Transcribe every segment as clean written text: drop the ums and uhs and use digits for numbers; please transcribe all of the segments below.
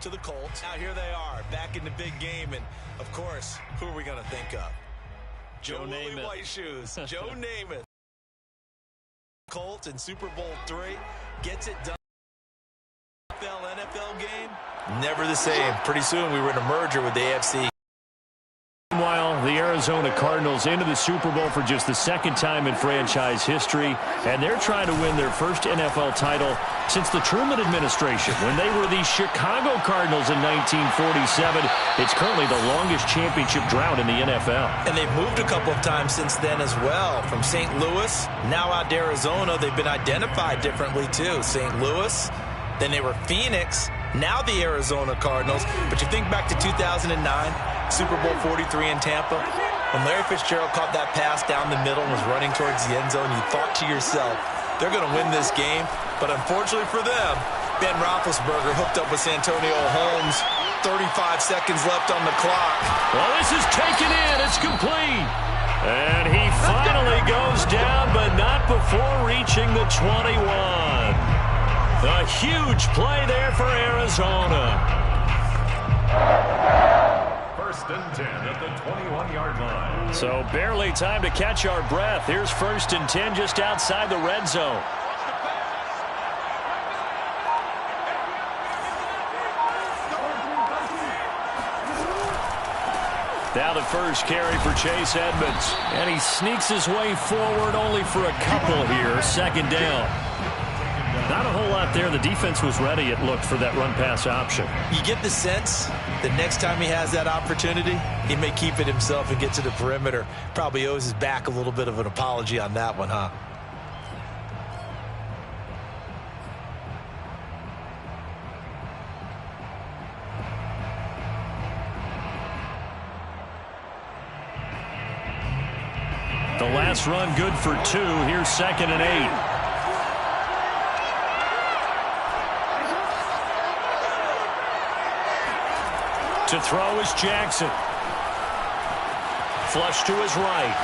to the Colts. Now here they are, back in the big game, and of course, who are we going to think of? Joe Namath. White Shoes. Joe Namath. Colts in Super Bowl III gets it done. NFL game, never the same. Pretty soon we were in a merger with the AFC. Meanwhile, the Arizona Cardinals into the Super Bowl for just the second time in franchise history, and they're trying to win their first NFL title since the Truman administration. When they were the Chicago Cardinals in 1947, it's currently the longest championship drought in the NFL. And they've moved a couple of times since then as well. From St. Louis, now out to Arizona. They've been identified differently too. St. Louis, then they were Phoenix, now the Arizona Cardinals. But you think back to 2009, Super Bowl 43 in Tampa, when Larry Fitzgerald caught that pass down the middle and was running towards the end zone, you thought to yourself, they're going to win this game. But unfortunately for them, Ben Roethlisberger hooked up with Santonio Holmes. 35 seconds left on the clock. Well, this is taken in. It's complete. And he finally goes down, but not before reaching the 21. A huge play there for Arizona. First and 10 at the 21-yard line. So barely time to catch our breath. Here's first and 10 just outside the red zone. Now the first carry for Chase Edmonds. And he sneaks his way forward only for a couple here. Second down. Not a whole lot there. The defense was ready, it looked, for that run-pass option. You get the sense that next time he has that opportunity, he may keep it himself and get to the perimeter. Probably owes his back a little bit of an apology on that one, huh? The last run good for 2. Here's second and 8. To throw is Jackson. Flush to his right.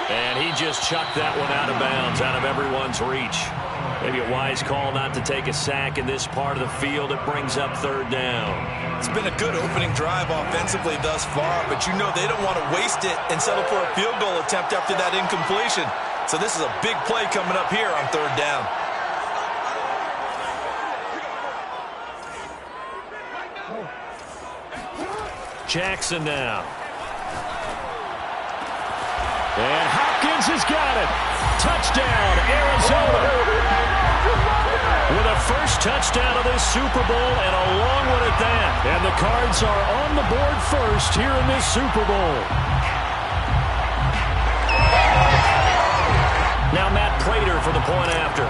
And he just chucked that one out of bounds, out of everyone's reach. Maybe a wise call not to take a sack in this part of the field. It brings up third down. It's been a good opening drive offensively thus far, but you know they don't want to waste it and settle for a field goal attempt after that incompletion. So this is a big play coming up here on third down. Jackson now. And Hopkins has got it. Touchdown, Arizona. With a first touchdown of this Super Bowl, and a long one at that. And the Cards are on the board first here in this Super Bowl. Now Matt Prater for the point after.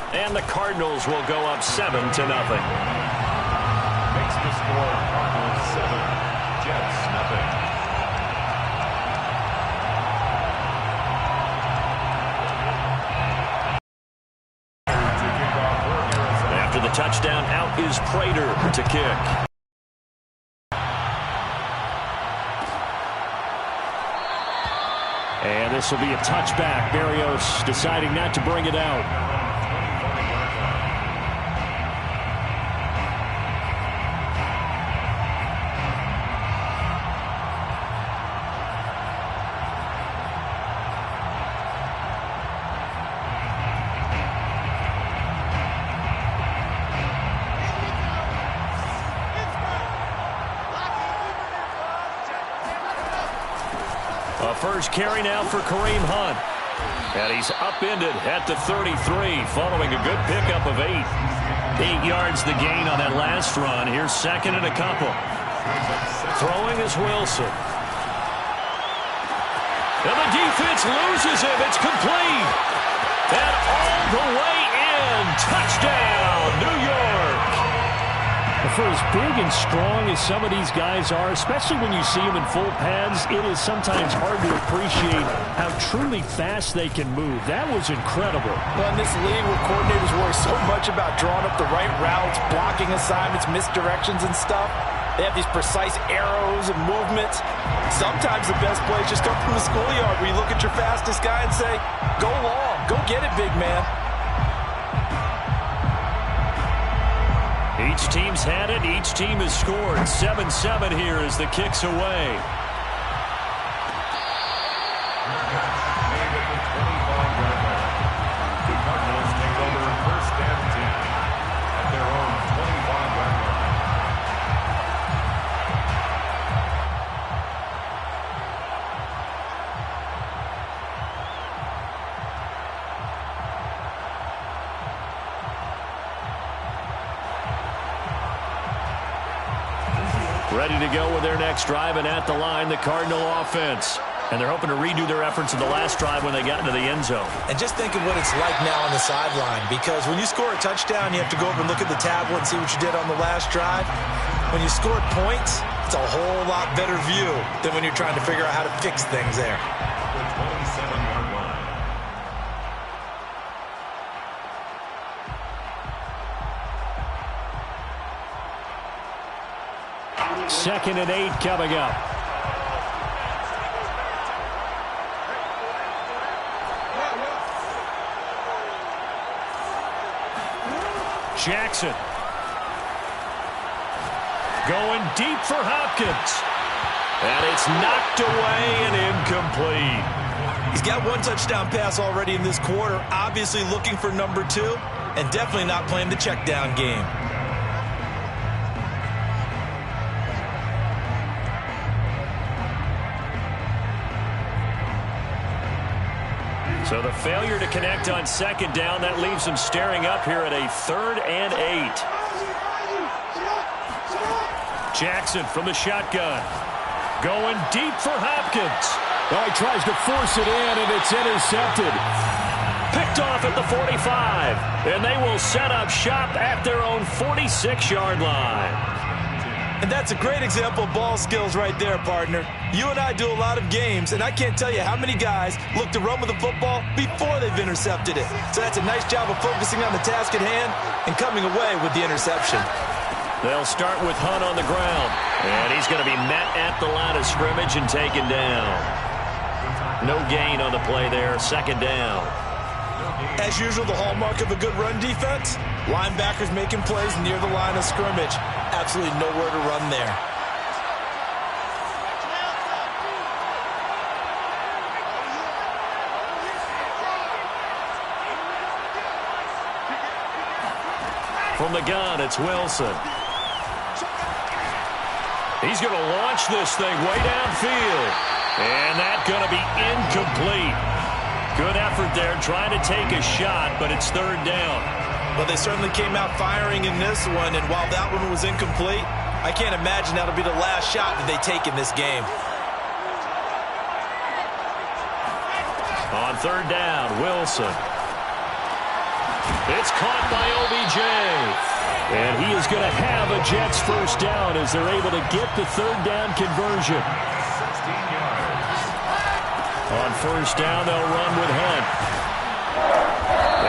And the Cardinals will go up 7-0. Makes the score Cardinals 7, Jets nothing. After the touchdown, out is Prater to kick. And this will be a touchback. Berrios deciding not to bring it out. First carry now for Kareem Hunt. And he's upended at the 33 following a good pickup of 8. 8 yards the gain on that last run. Here's second and a couple. Throwing is Wilson. And the defense loses him. It's complete. And all the way in. Touchdown, New York. For as big and strong as some of these guys are, especially when you see them in full pads, it is sometimes hard to appreciate how truly fast they can move. That was incredible. Well, in this league where coordinators worry so much about drawing up the right routes, blocking assignments, misdirections and stuff, they have these precise arrows and movements. Sometimes the best plays just come from the schoolyard where you look at your fastest guy and say, go long, go get it, big man. Each team's had it. Each team has scored. 7-7 here as the kick's away. Ready to go with their next drive, and at the line, the Cardinal offense. And they're hoping to redo their efforts in the last drive when they got into the end zone. And just think of what it's like now on the sideline, because when you score a touchdown, you have to go over and look at the tablet and see what you did on the last drive. When you scored points, it's a whole lot better view than when you're trying to figure out how to fix things there. The 27-yard line. Second and 8 coming up. Jackson. Going deep for Hopkins. And it's knocked away and incomplete. He's got one touchdown pass already in this quarter. Obviously looking for number 2, and definitely not playing the check down game. So the failure to connect on second down, that leaves him staring up here at a 3rd and 8. Jackson from the shotgun. Going deep for Hopkins. Well, he tries to force it in, and it's intercepted. Picked off at the 45. And they will set up shop at their own 46-yard line. And that's a great example of ball skills right there, partner. You and I do a lot of games, and I can't tell you how many guys look to run with the football before they've intercepted it. So that's a nice job of focusing on the task at hand and coming away with the interception. They'll start with Hunt on the ground. And he's going to be met at the line of scrimmage and taken down. No gain on the play there. Second down. As usual, the hallmark of a good run defense, linebackers making plays near the line of scrimmage. Absolutely nowhere to run there. From the gun, it's Wilson. He's going to launch this thing way downfield. And that's going to be incomplete. Good effort there trying to take a shot, but it's 3rd down. Well, they certainly came out firing in this one, and while that one was incomplete, I can't imagine that'll be the last shot that they take in this game. On 3rd down, Wilson. It's caught by OBJ. And he is going to have a Jets first down as they're able to get the 3rd down conversion. 16 yards. On 1st down, they'll run with Hunt.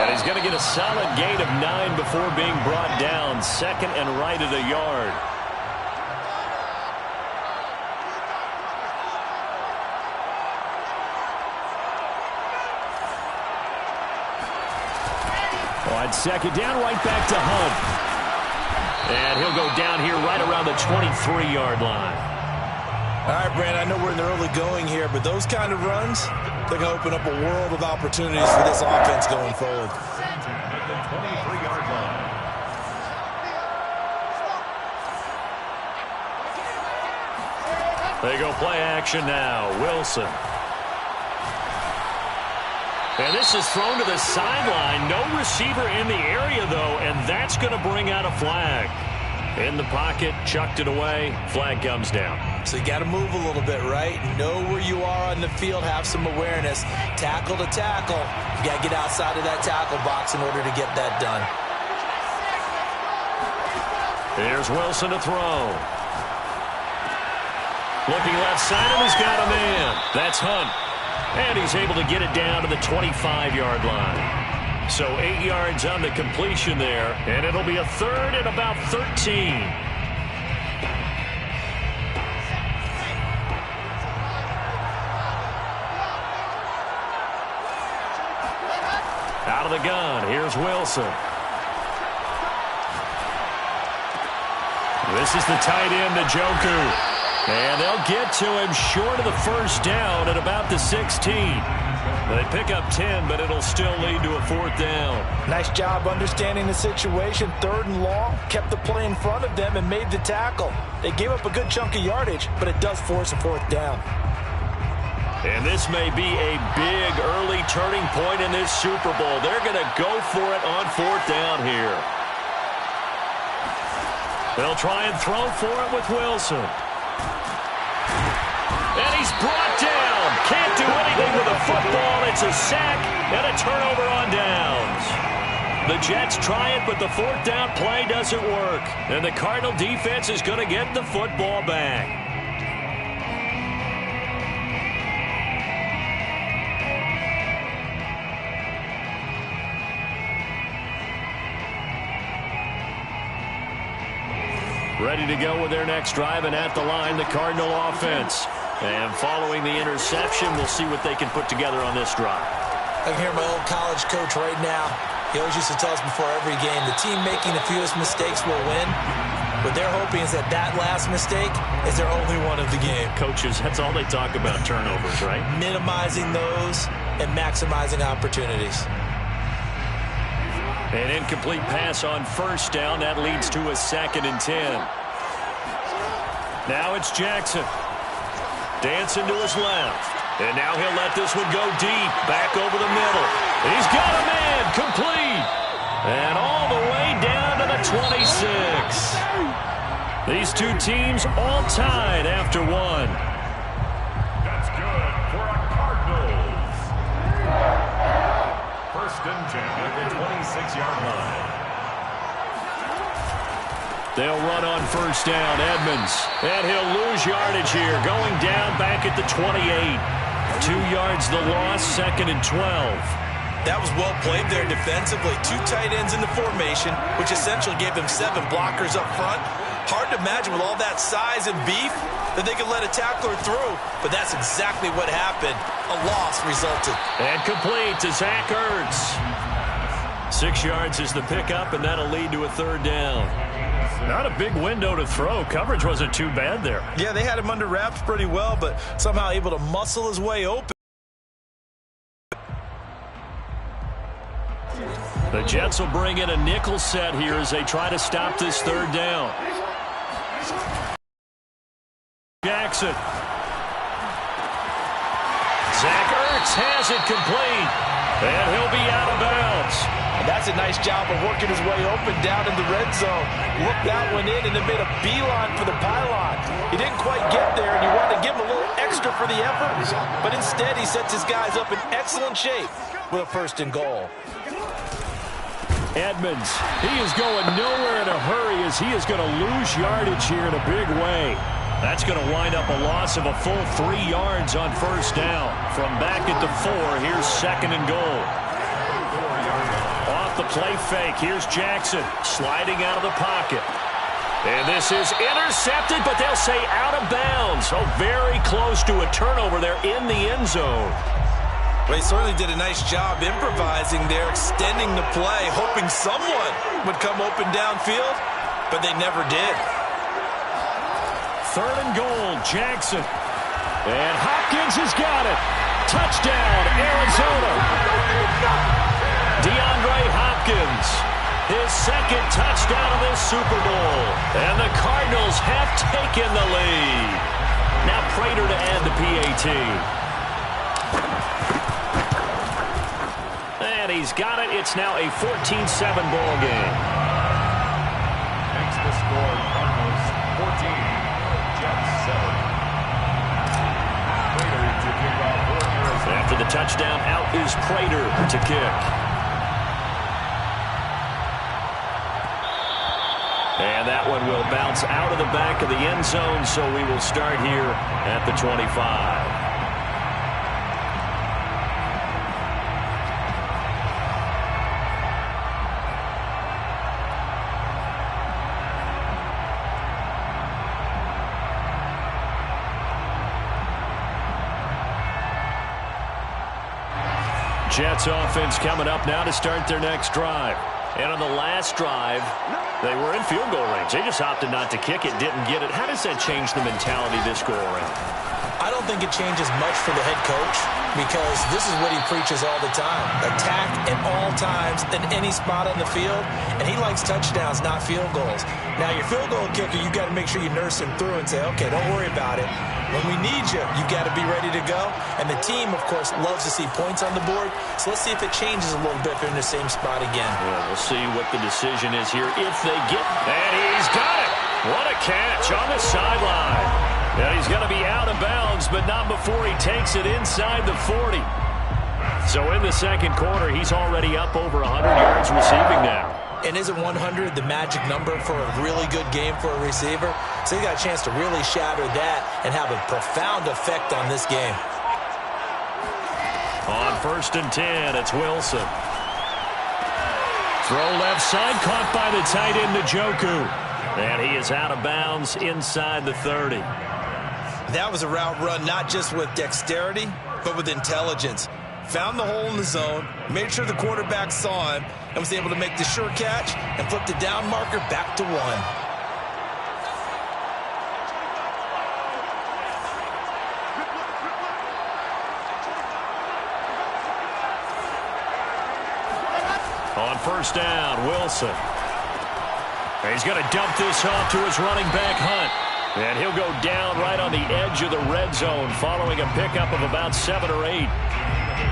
And he's going to get a solid gain of 9 before being brought down. 2nd and right at a yard. On 2nd down, right back to Hunt. And he'll go down here right around the 23-yard line. All right, Brand, I know we're in the early going here, but those kind of runs, they're going to open up a world of opportunities for this offense going forward. At the 23-yard line. They go play action now. Wilson. And this is thrown to the sideline. No receiver in the area, though, and that's going to bring out a flag. In the pocket, chucked it away. Flag comes down. So you got to move a little bit, right? Know where you are on the field, have some awareness. Tackle to tackle. You got to get outside of that tackle box in order to get that done. Here's Wilson to throw. Looking left side, and he's got a man. That's Hunt. And he's able to get it down to the 25-yard line. So 8 yards on the completion there, and it'll be a 3rd and about 13. Out of the gun, here's Wilson. This is the tight end, Njoku. And they'll get to him short of the first down at about the 16. They pick up 10, but it'll still lead to a 4th down. Nice job understanding the situation. 3rd and long, kept the play in front of them and made the tackle. They gave up a good chunk of yardage, but it does force a 4th down. And this may be a big early turning point in this Super Bowl. They're going to go for it on 4th down here. They'll try and throw for it with Wilson. And he's brought down. Can't do anything with a football. It's a sack and a turnover on downs. The Jets try it, but the 4th down play doesn't work. And the Cardinal defense is going to get the football back. Ready to go with their next drive, and at the line, the Cardinal offense. And following the interception, we'll see what they can put together on this drive. I can hear my old college coach right now. He always used to tell us before every game, the team making the fewest mistakes will win. What they're hoping is that last mistake is their only one of the game. Coaches, that's all they talk about, turnovers, right? Minimizing those and maximizing opportunities. An incomplete pass on 1st down. That leads to a 2nd and 10. Now it's Jackson. Dancing to his left. And now he'll let this one go deep. Back over the middle. He's got a man. Complete. And all the way down to the 26. These two teams all tied after 1. That's good for a Cardinals. 1st and 10 at the 26-yard line. They'll run on 1st down. Edmonds. And he'll lose yardage here. Going down back at the 28. 2 yards the loss. 2nd and 12. That was well played there defensively. 2 tight ends in the formation, which essentially gave them 7 blockers up front. Hard to imagine with all that size and beef that they could let a tackler through. But that's exactly what happened. A loss resulted. And complete to Zach Ertz. 6 yards is the pickup, and that'll lead to a 3rd down. Not a big window to throw. Coverage wasn't too bad there. Yeah, they had him under wraps pretty well, but somehow able to muscle his way open. The Jets will bring in a nickel set here as they try to stop this 3rd down. Jackson. Zach Ertz has it complete. And he'll be out of bounds. And that's a nice job of working his way open down in the red zone. Looked that one in and then made a beeline for the pylon. He didn't quite get there, and you wanted to give him a little extra for the effort. But instead, he sets his guys up in excellent shape with a 1st and goal. Edmonds, he is going nowhere in a hurry as he is going to lose yardage here in a big way. That's going to wind up a loss of a full 3 yards on 1st down. From back at the 4, here's 2nd and goal. Off the play fake, here's Jackson sliding out of the pocket. And this is intercepted, but they'll say out of bounds. So very close to a turnover there in the end zone. Well, he certainly did a nice job improvising there, extending the play, hoping someone would come open downfield, but they never did. 3rd and goal, Jackson. And Hopkins has got it. Touchdown, Arizona. DeAndre Hopkins, his 2nd touchdown of this Super Bowl. And the Cardinals have taken the lead. Now Prater to add the PAT. And he's got it. It's now a 14-7 ball game. Makes the score Cardinals 14. After the touchdown, out is Prater to kick. And that one will bounce out of the back of the end zone, so we will start here at the 25. Jets offense coming up now to start their next drive. And on the last drive, they were in field goal range. They just opted not to kick it, didn't get it. How does that change the mentality this go around? I don't think it changes much for the head coach because this is what he preaches all the time. Attack at all times in any spot on the field, and he likes touchdowns, not field goals. Now, your field goal kicker, you've got to make sure you nurse him through and say, okay, don't worry about it. When we need you, you've got to be ready to go. And the team, of course, loves to see points on the board. So let's see if it changes a little bit if they're in the same spot again. Well, we'll see what the decision is here if they get. And he's got it. What a catch on the sideline. And he's going to be out of bounds, but not before he takes it inside the 40. So in the second quarter, he's already up over 100 yards receiving now. And isn't 100 the magic number for a really good game for a receiver? So he got a chance to really shatter that and have a profound effect on this game. On 1st and 10, it's Wilson. Throw left side, caught by the tight end, Njoku. And he is out of bounds inside the 30. That was a route run not just with dexterity, but with intelligence. Found the hole in the zone, made sure the quarterback saw him, and was able to make the sure catch and flip the down marker back to 1. On 1st down, Wilson. He's going to dump this off to his running back, Hunt. And he'll go down right on the edge of the red zone following a pickup of about 7 or 8.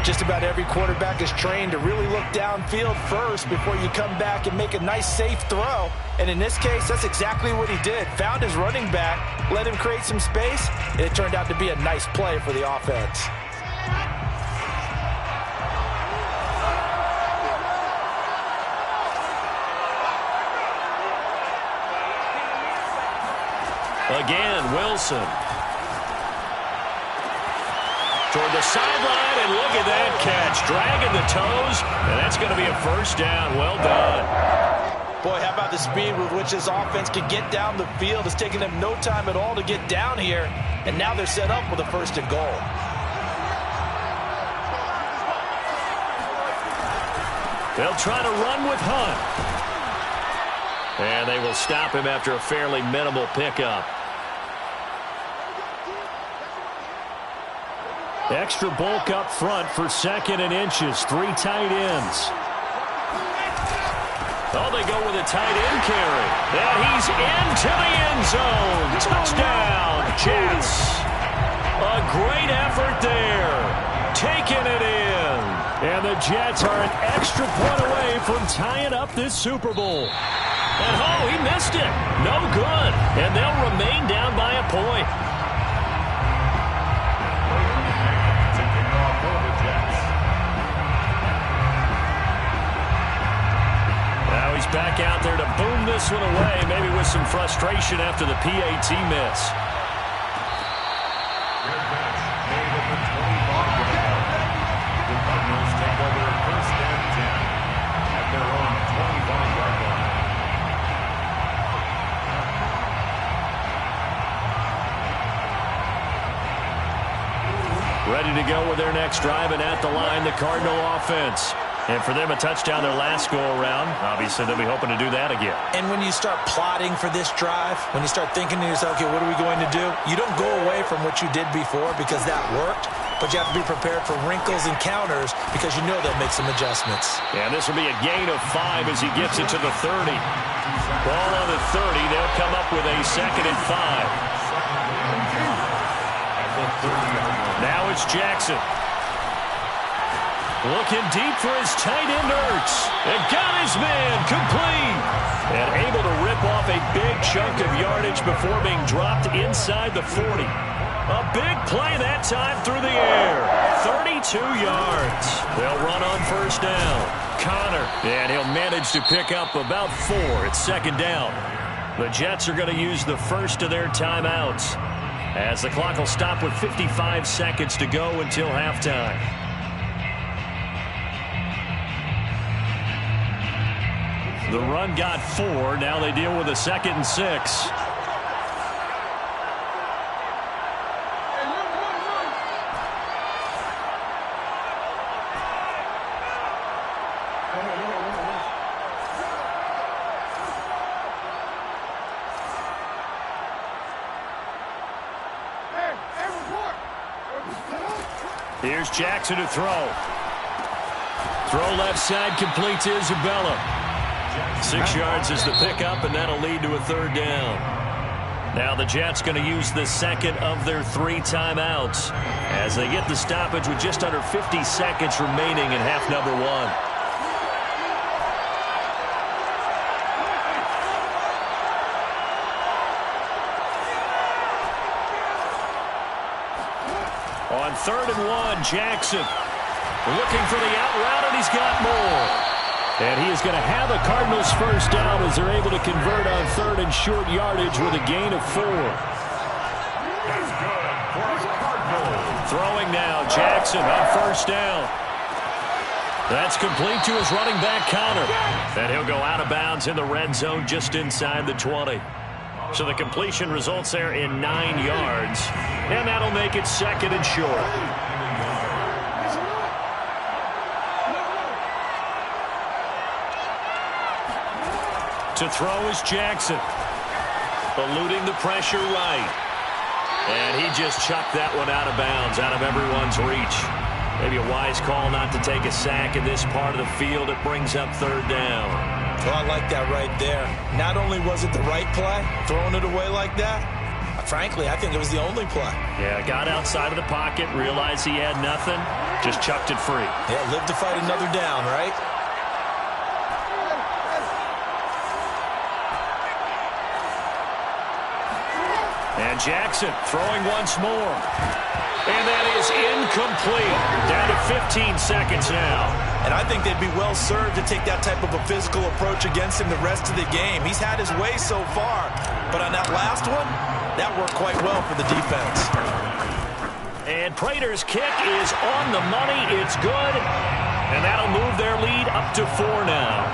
Just about every quarterback is trained to really look downfield first before you come back and make a nice, safe throw. And in this case, that's exactly what he did. Found his running back, let him create some space, and it turned out to be a nice play for the offense. Again, Wilson. Toward the sideline, and look at that catch. Dragging the toes, and that's going to be a 1st down. Well done. Boy, how about the speed with which this offense can get down the field? It's taken them no time at all to get down here, and now they're set up with a 1st and goal. They'll try to run with Hunt. And they will stop him after a fairly minimal pickup. Extra bulk up front for 2nd and inches. 3 tight ends. Oh, they go with a tight end carry. And he's into the end zone. Touchdown, Jets. A great effort there. Taking it in. And the Jets are an extra point away from tying up this Super Bowl. And, oh, he missed it. No good. And they'll remain down by a point. Now he's back out there to boom this one away, maybe with some frustration after the PAT miss. Ready to go with their next drive, and at the line, the Cardinal offense. And for them, a touchdown their last go-around. Obviously, they'll be hoping to do that again. And when you start plotting for this drive, when you start thinking to yourself, okay, what are we going to do? You don't go away from what you did before because that worked, but you have to be prepared for wrinkles and counters because you know they'll make some adjustments. And this will be a gain of 5 as he gets it to the 30. Ball on the 30. They'll come up with a 2nd and 5. Now it's Jackson. Looking deep for his tight end, Ertz. And got his man complete. And able to rip off a big chunk of yardage before being dropped inside the 40. A big play that time through the air. 32 yards. They'll run on 1st down. Connor. And he'll manage to pick up about 4 at 2nd down. The Jets are going to use the first of their timeouts, as the clock will stop with 55 seconds to go until halftime. The run got 4. Now they deal with a 2nd and 6. Here's Jackson to throw. Throw left side, complete to Isabella. 6 yards is the pickup, and that'll lead to a third down. Now the Jets going to use the second of their 3 timeouts as they get the stoppage with just under 50 seconds remaining in half number 1. On 3rd and 1, Jackson looking for the out route, and he's got more. And he is going to have a Cardinals first down as they're able to convert on 3rd and short yardage with a gain of 4. That's good for the Cardinals. Throwing now, Jackson on first down. That's complete to his running back Connor. And he'll go out of bounds in the red zone just inside the 20. So the completion results there in 9 yards. And that'll make it 2nd and short. To throw is Jackson. Eluding the pressure right. And he just chucked that one out of bounds, out of everyone's reach. Maybe a wise call not to take a sack in this part of the field. It brings up 3rd down. Well, I like that right there. Not only was it the right play, throwing it away like that, frankly, I think it was the only play. Yeah, got outside of the pocket, realized he had nothing, just chucked it free. Yeah, live to fight another down, right? And Jackson throwing once more. And that is incomplete. Down to 15 seconds now. And I think they'd be well served to take that type of a physical approach against him the rest of the game. He's had his way so far. But on that last one, that worked quite well for the defense. And Prater's kick is on the money. It's good. And that'll move their lead up to 4 now.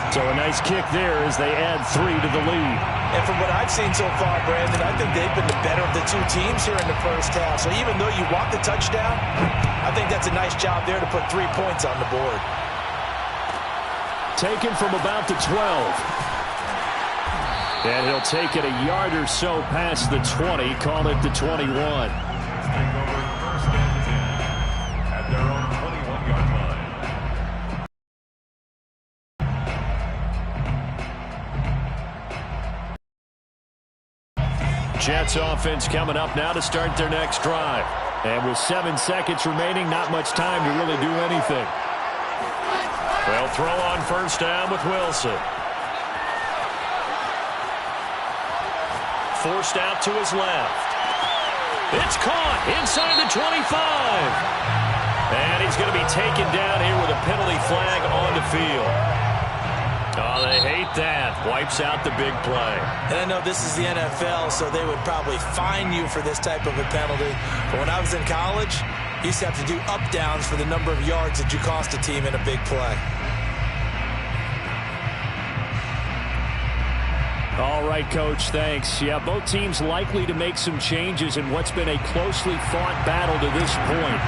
So a nice kick there as they add 3 to the lead. And from what I've seen so far, Brandon, I think they've been the better of the 2 teams here in the first half. So even though you want the touchdown, I think that's a nice job there to put 3 points on the board. Taken from about the 12. And he'll take it a yard or so past the 20, call it the 21. Take over 1st and 10 at their own 21-yard line. Jets offense coming up now to start their next drive. And with 7 seconds remaining, not much time to really do anything. They'll throw on first down with Wilson. Forced out to his left. It's caught inside the 25. And he's going to be taken down here with a penalty flag on the field. Oh, they hate that. Wipes out the big play. And I know this is the NFL, so they would probably fine you for this type of a penalty. But when I was in college, you used to have to do up-downs for the number of yards that you cost a team in a big play. All right, Coach, thanks. Yeah, both teams likely to make some changes in what's been a closely fought battle to this point.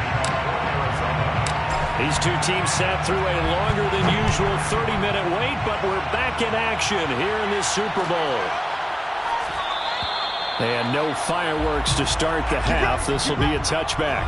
These 2 teams sat through a longer than usual 30-minute wait, but we're back in action here in this Super Bowl. And no fireworks to start the half. This will be a touchback.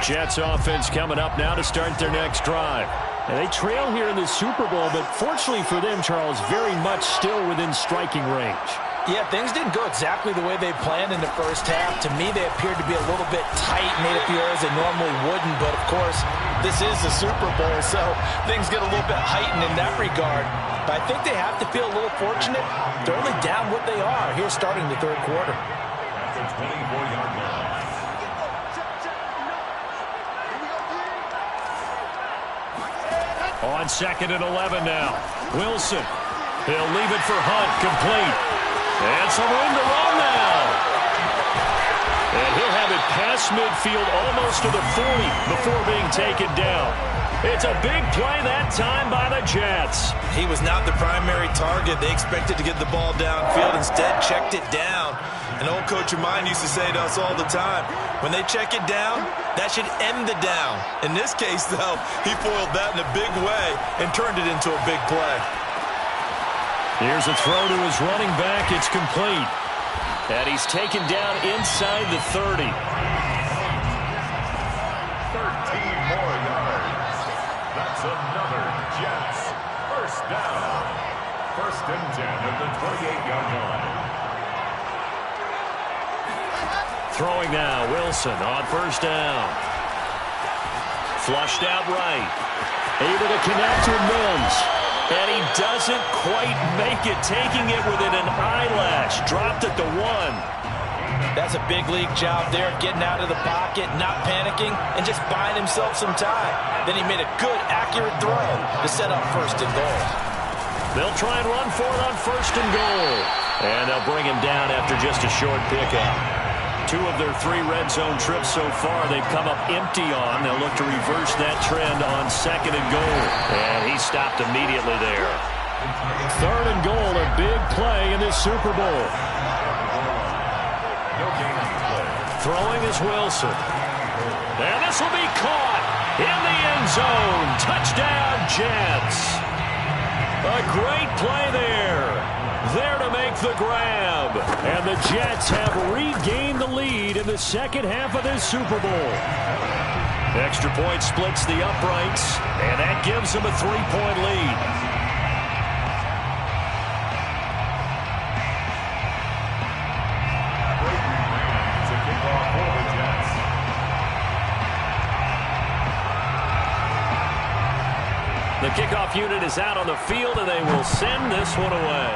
Jets offense coming up now to start their next drive. And they trail here in the Super Bowl, but fortunately for them, Charles, very much still within striking range. Yeah, things didn't go exactly the way they planned in the first half. To me, they appeared to be a little bit tight, made it feel as they normally wouldn't. But, of course, this is the Super Bowl, so things get a little bit heightened in that regard. But I think they have to feel a little fortunate. They're only down what they are here starting the 3rd quarter. At the 24-yard line. On 2nd and 11 now. Wilson. He'll leave it for Hunt. Complete. And some room to run now. And he'll have it past midfield almost to the 40 before being taken down. It's a big play that time by the Jets. He was not the primary target. They expected to get the ball downfield. Instead, checked it down. An old coach of mine used to say to us all the time, when they check it down, That should end the down. In this case, though, he foiled that in a big way and turned it into a big play. Here's a throw to his running back. It's complete. And he's taken down inside the 30. 13 more yards. That's another Jets first down. First and 10 at the 28-yard line. Throwing now, Wilson on first down. Flushed out right. Able to connect with Mims. And he doesn't quite make it, taking it within an eyelash. Dropped at the 1. That's a big league job there, getting out of the pocket, not panicking, and just buying himself some time. Then he made a good, accurate throw to set up first and goal. They'll try and run for it on first and goal. And they'll bring him down after just a short pickup. 2 of their 3 red zone trips so far they've come up empty on. They'll look to reverse that trend on second and goal. And he stopped immediately there. Third and goal, a big play in this Super Bowl. Throwing is Wilson. And this will be caught in the end zone. Touchdown, Jets. A great play there. There to make the grab. And the Jets have regained the lead in the second half of this Super Bowl. Extra point splits the uprights, and that gives them a 3-point lead. To kick off for the Jets. The kickoff unit is out on the field, and they will send this one away.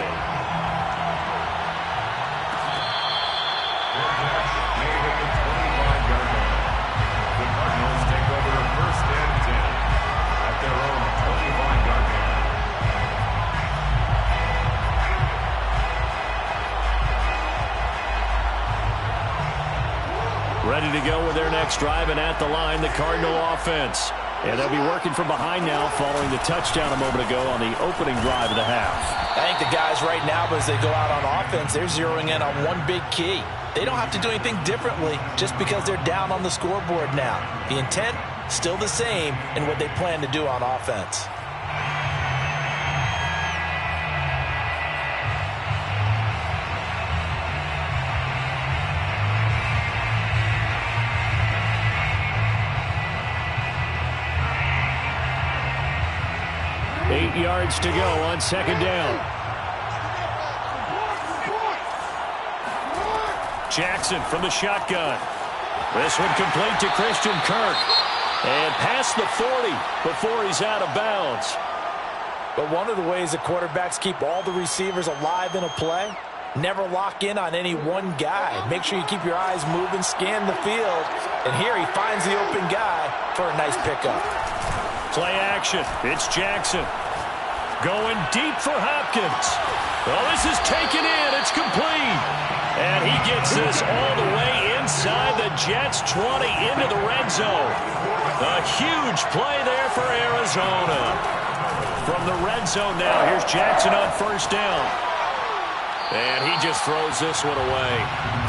Ready to go with their next drive, and at the line, the Cardinal offense. And they'll be working from behind now following the touchdown a moment ago on the opening drive of the half. I think the guys right now, as they go out on offense, they're zeroing in on one big key. They don't have to do anything differently just because they're down on the scoreboard now. The intent, still the same in what they plan to do on offense. Eight yards to go on second down. Jackson from the shotgun. This one complete to Christian Kirk. And past the 40 before he's out of bounds. But one of the ways that quarterbacks keep all the receivers alive in a play, never lock in on any one guy. Make sure you keep your eyes moving, scan the field. And here he finds the open guy for a nice pickup. Play action. It's Jackson. Going deep for Hopkins. Well, this is taken in. It's complete. And he gets this all the way inside the Jets' 20 into the red zone. A huge play there for Arizona. From the red zone now, here's Jackson on first down. And he just throws this one away.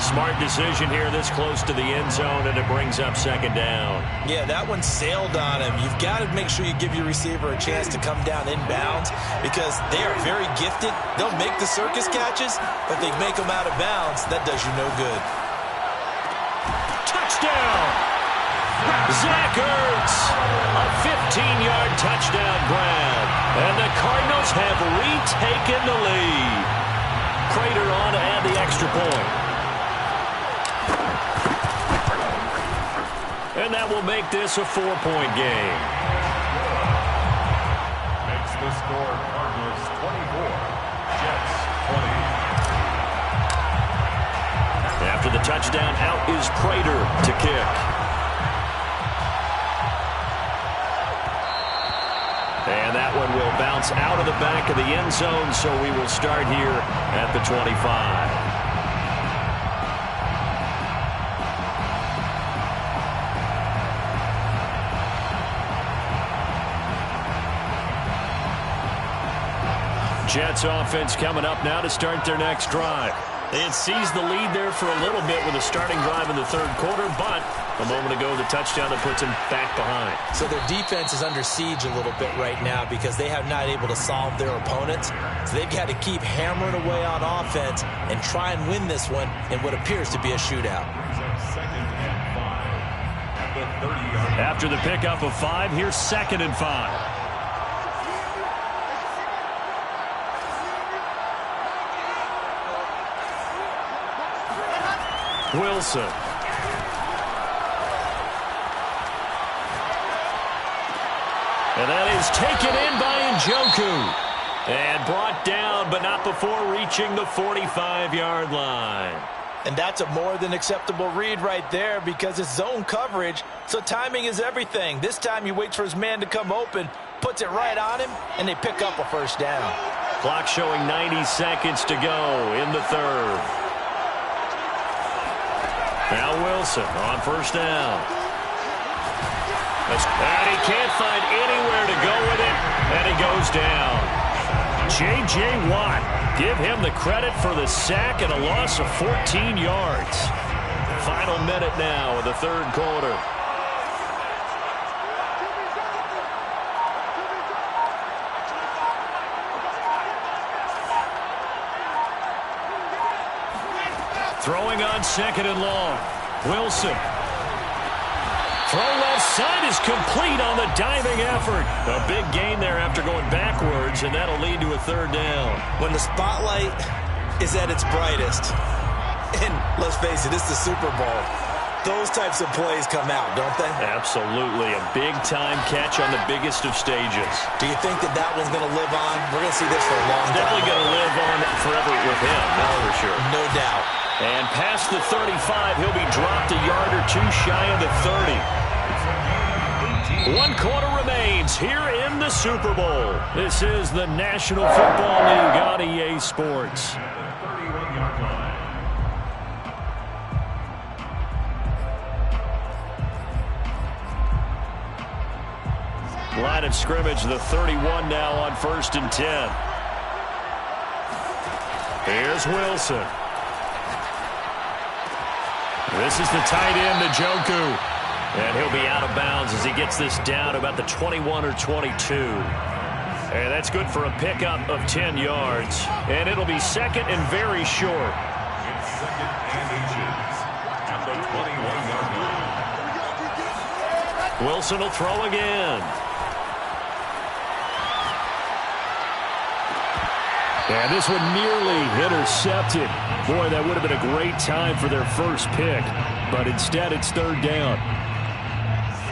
Smart decision here this close to the end zone, and it brings up second down. Yeah, that one sailed on him. You've got to make sure you give your receiver a chance to come down inbounds because they are very gifted. They'll make the circus catches, but they make them out of bounds. That does you no good. Touchdown! Zach Ertz! A 15-yard touchdown grab. And the Cardinals have retaken the lead. Prater on to add the extra point. And that will make this a 4-point game. Makes the score Cardinals 24, Jets 20. After the touchdown, out is Prater to kick. And that one will bounce out of the back of the end zone, so we will start here at the 25. Jets offense coming up now to start their next drive. They had seized the lead there for a little bit with a starting drive in the third quarter, but A moment ago, the touchdown that puts him back behind. So their defense is under siege a little bit right now because they have not able to solve their opponents. So they've got to keep hammering away on offense and try and win this one in what appears to be a shootout. After the pickup of 5, here's 2nd and 5. Wilson. And that is taken in by Njoku. And brought down, but not before reaching the 45-yard line. And that's a more than acceptable read right there because it's zone coverage, so timing is everything. This time he waits for his man to come open, puts it right on him, and they pick up a first down. Clock showing 90 seconds to go in the 3rd. Now Wilson on first down. And he can't find anywhere to go with it, and he goes down. J.J. Watt, give him the credit for the sack and a loss of 14 yards. Final minute now of the 3rd quarter. Throwing on 2nd and long. Wilson. Throw left side is complete on the diving effort. A big gain there after going backwards, and that'll lead to a 3rd down. When the spotlight is at its brightest, and let's face it, it's the Super Bowl, those types of plays come out, don't they? Absolutely. A big-time catch on the biggest of stages. Do you think that that one's going to live on? We're going to see this for a long time. Definitely going to live on forever with him, that's for sure. No doubt. And past the 35, he'll be dropped a yard or 2 shy of the 30. 1 quarter remains here in the Super Bowl. This is the National Football League on EA Sports. Line of scrimmage, the 31 now on 1st and 10. Here's Wilson. This is the tight end, Njoku. And he'll be out of bounds as he gets this down about the 21 or 22. And that's good for a pickup of 10 yards. And it'll be 2nd and very short. It's 2nd and inches at the 21-yard line. Wilson will throw again. And this one nearly intercepted. Boy, that would have been a great time for their first pick. But instead, it's 3rd down.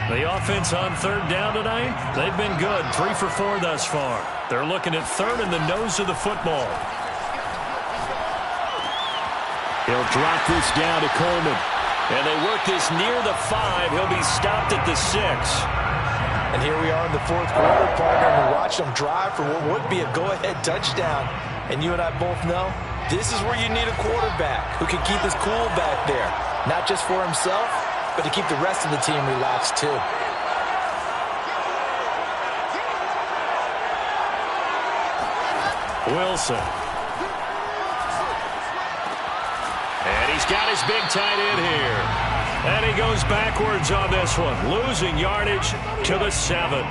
The offense on 3rd down tonight, they've been good. 3 for 4 thus far. They're looking at 3rd in the nose of the football. He'll drop this down to Coleman. And they work this near the 5. He'll be stopped at the 6. And here we are in the 4th quarter, partner, and we watch them drive for what would be a go-ahead touchdown. And you and I both know this is where you need a quarterback who can keep his cool back there. Not just for himself, but to keep the rest of the team relaxed too. Wilson. And he's got his big tight end here. And he goes backwards on this one, losing yardage to the 7.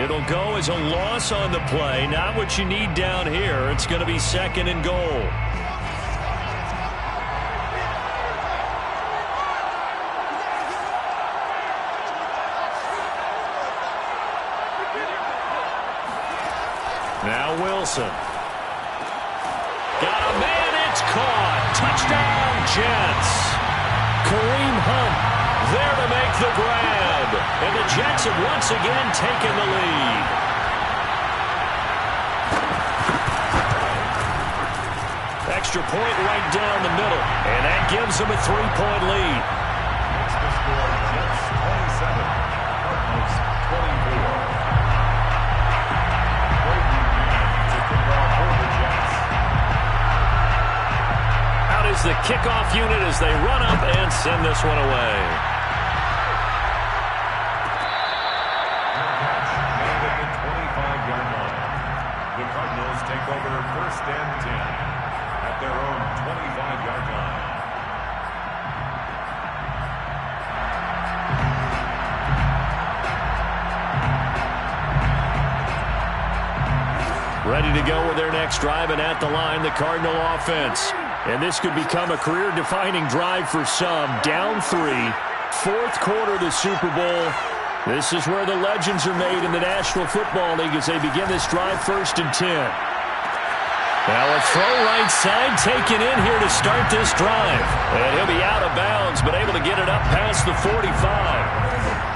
It'll go as a loss on the play. Not what you need down here. It's going to be 2nd and goal. Now Wilson. Got a man, it's caught. Touchdown, Jets. Kareem Hunt there to make the grab. And the Jets have once again taken the lead. Extra point right down the middle. And that gives them a 3-point lead. It's the score, Jets 27, Cardinals 24. Out is the kickoff unit as they run up and send this one away. Made at the 25-yard line. The Cardinals take over 1st and 10 at their own 25-yard line. ready to go with their next drive, and at the line, the Cardinal offense. And this could become a career-defining drive for some. Down 3, fourth quarter of the Super Bowl. This is where the legends are made in the National Football League as they begin this drive, 1st and 10. Now a throw right side taken in here to start this drive. And he'll be out of bounds, but able to get it up past the 45.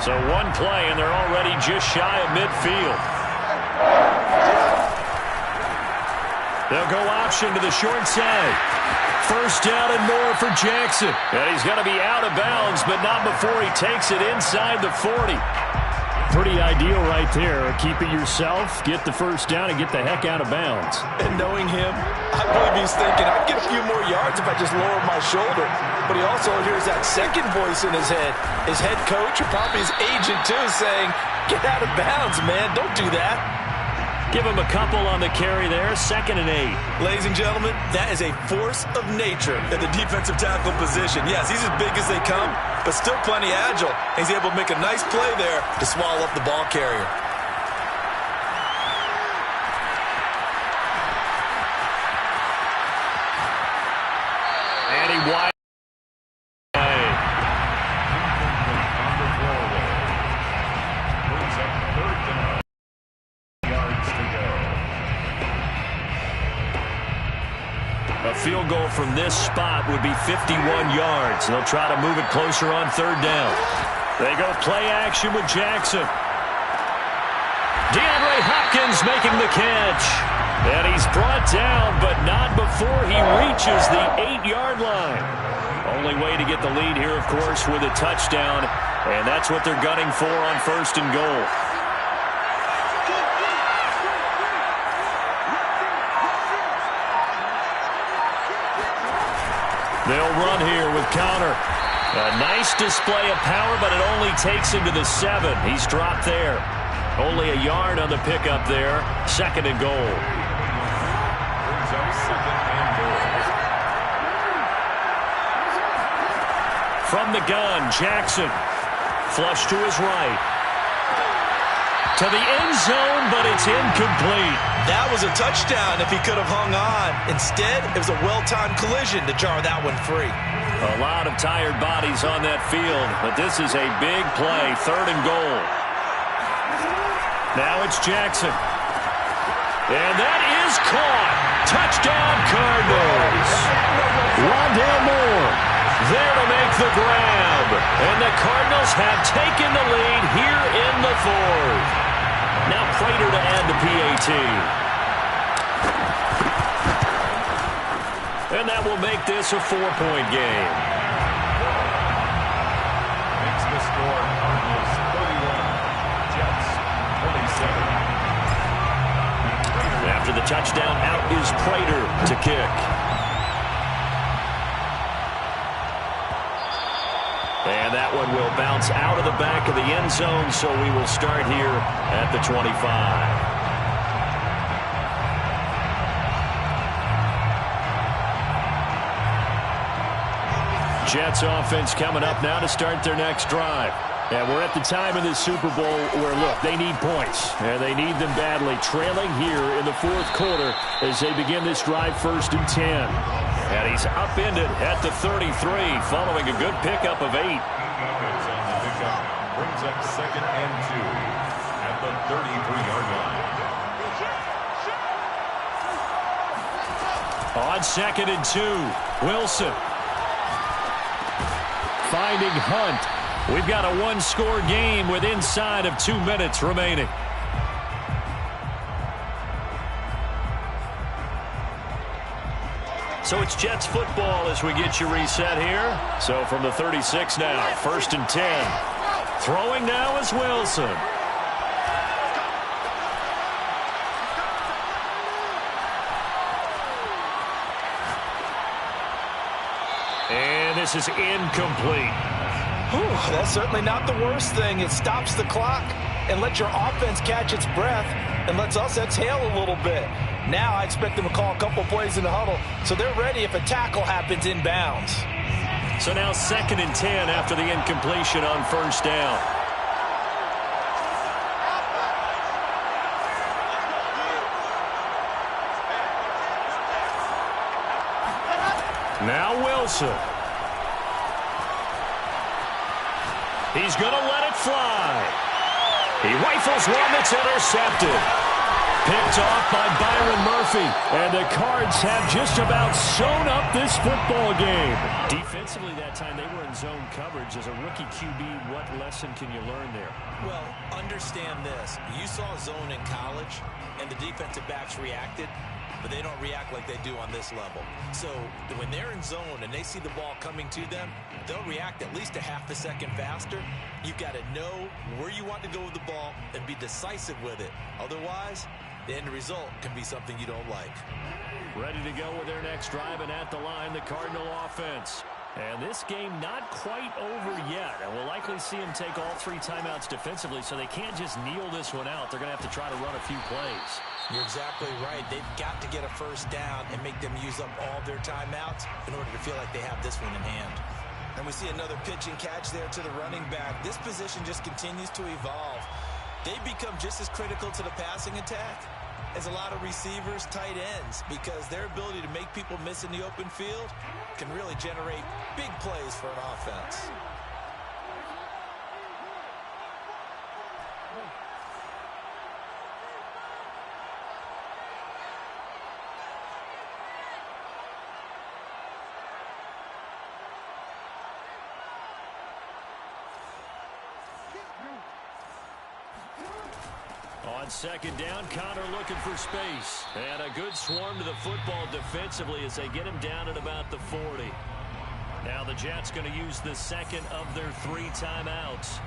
So one play, and they're already just shy of midfield. They'll go option to the short side. First down and more for Jackson. And he's going to be out of bounds, but not before he takes it inside the 40. Pretty ideal right there. Keep it yourself, get the first down, and get the heck out of bounds. And knowing him, I believe he's thinking, I'd get a few more yards if I just lowered my shoulder. But he also hears that second voice in his head. His head coach, or probably his agent too, saying, get out of bounds, man. Don't do that. Give him a couple on the carry there, 2nd and 8. Ladies and gentlemen, that is a force of nature at the defensive tackle position. Yes, he's as big as they come, but still plenty agile. He's able to make a nice play there to swallow up the ball carrier. And he wide. A field goal from this spot would be 51 yards. They'll try to move it closer on 3rd down. They go play action with Jackson. DeAndre Hopkins making the catch. And he's brought down, but not before he reaches the 8-yard line. Only way to get the lead here, of course, with a touchdown. And that's what they're gunning for on 1st and goal. They'll run here with Connor. A nice display of power, but it only takes him to the 7. He's dropped there. Only a yard on the pickup there. 2nd and goal. From the gun, Jackson. Flush to his right. To the end zone, but it's incomplete. That was a touchdown if he could have hung on. Instead, it was a well-timed collision to jar that one free. A lot of tired bodies on that field, but this is a big play, 3rd and goal. Now it's Jackson. And that is caught. Touchdown, Cardinals. Rondale Moore there to make the grab. And the Cardinals have taken the lead here in the 4th. Now Prater to add the PAT. And that will make this a 4-point game. Makes the score Cardinals 31, Jets 27. After the touchdown, out is Prater to kick. And that one will bounce out of the back of the end zone, so we will start here at the 25. Jets offense coming up now to start their next drive. And we're at the time in this Super Bowl where, look, they need points. And they need them badly. Trailing here in the 4th quarter as they begin this drive, 1st and 10. And he's upended at the 33 following a good pickup of 8. Offense on the pickup brings up 2nd and 2 at the 33-yard line. On 2nd and 2, Wilson. Finding Hunt. We've got a 1-score game with inside of 2 minutes remaining. So it's Jets football as we get you reset here. So from the 36 now, 1st and 10. Throwing now is Wilson. And this is incomplete. Whew, that's certainly not the worst thing. It stops the clock and lets your offense catch its breath and lets us exhale a little bit. Now I expect them to call a couple plays in the huddle so they're ready if a tackle happens inbounds. So now 2nd and 10 after the incompletion on 1st down. Now Wilson. He's going to let it fly. He rifles one that's intercepted. Picked off by Byron Murphy. And the Cards have just about sewn up this football game. Defensively that time, they were in zone coverage. As a rookie QB, what lesson can you learn there? Well, understand this. You saw zone in college, and the defensive backs reacted, but they don't react like they do on this level. So when they're in zone and they see the ball coming to them, they'll react at least a half a second faster. You've got to know where you want to go with the ball and be decisive with it. Otherwise, the end result can be something you don't like. Ready to go with their next drive, and at the line, the Cardinal offense. And this game not quite over yet. And we'll likely see them take all 3 timeouts defensively, so they can't just kneel this one out. They're going to have to try to run a few plays. You're exactly right. They've got to get a first down and make them use up all their timeouts in order to feel like they have this one in hand. And we see another pitch and catch there to the running back. This position just continues to evolve. They become just as critical to the passing attack as a lot of receivers, tight ends, because their ability to make people miss in the open field can really generate big plays for an offense. On second down, Connor looking for space. And a good swarm to the football defensively as they get him down at about the 40. Now the Jets going to use the second of their 3 timeouts,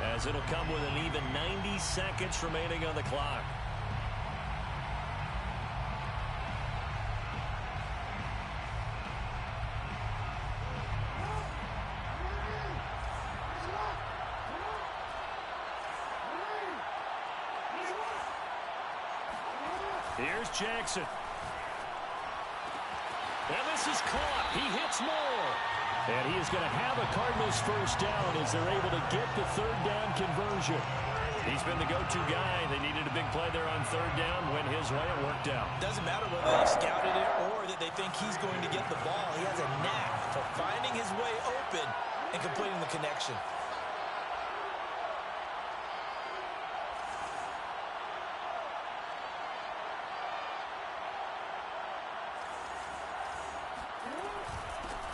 as it'll come with an even 90 seconds remaining on the clock. Here's Jackson. And this is caught. He hits more. And he is going to have a Cardinals first down as they're able to get the 3rd down conversion. He's been the go-to guy. They needed a big play there on 3rd down. Went his way. It worked out. Doesn't matter whether they scouted it or that they think he's going to get the ball. He has a knack for finding his way open and completing the connection.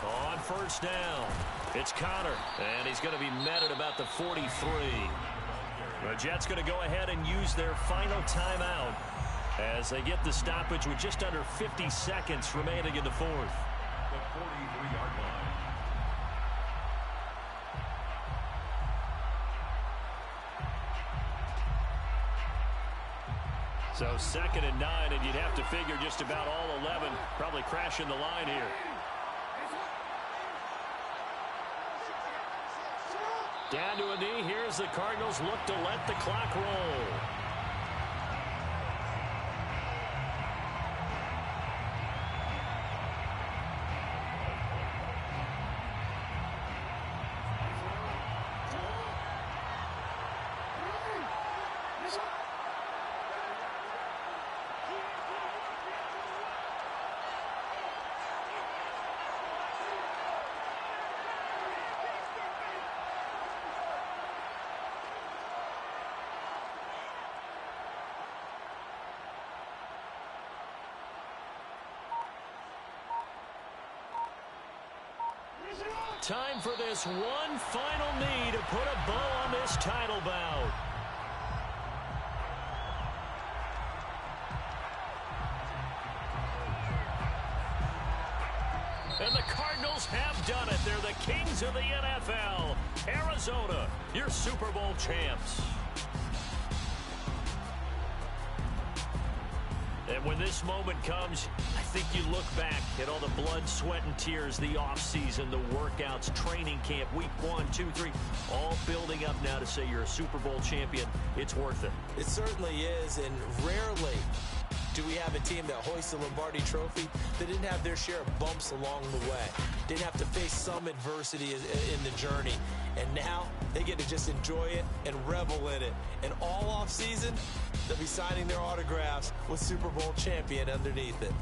On first down, it's Connor, and he's going to be met at about the 43. The Jets going to go ahead and use their final timeout as they get the stoppage with just under 50 seconds remaining in the 4th. The 43-yard line. So 2nd and 9, and you'd have to figure just about all 11 probably crashing the line here. Down to a knee. Here's the Cardinals look to let the clock roll. Time for this one final knee to put a bow on this title bout. And the Cardinals have done it. They're the kings of the NFL. Arizona, your Super Bowl champs. And when this moment comes, I think you look back at all the blood, sweat, and tears, the offseason, the workouts, training camp, week 1, 2, 3, all building up now to say you're a Super Bowl champion. It's worth it. It certainly is, and rarely do we have a team that hoists the Lombardi Trophy that didn't have their share of bumps along the way, didn't have to face some adversity in the journey, and now they get to just enjoy it and revel in it. And all offseason, they'll be signing their autographs with Super Bowl champion underneath it.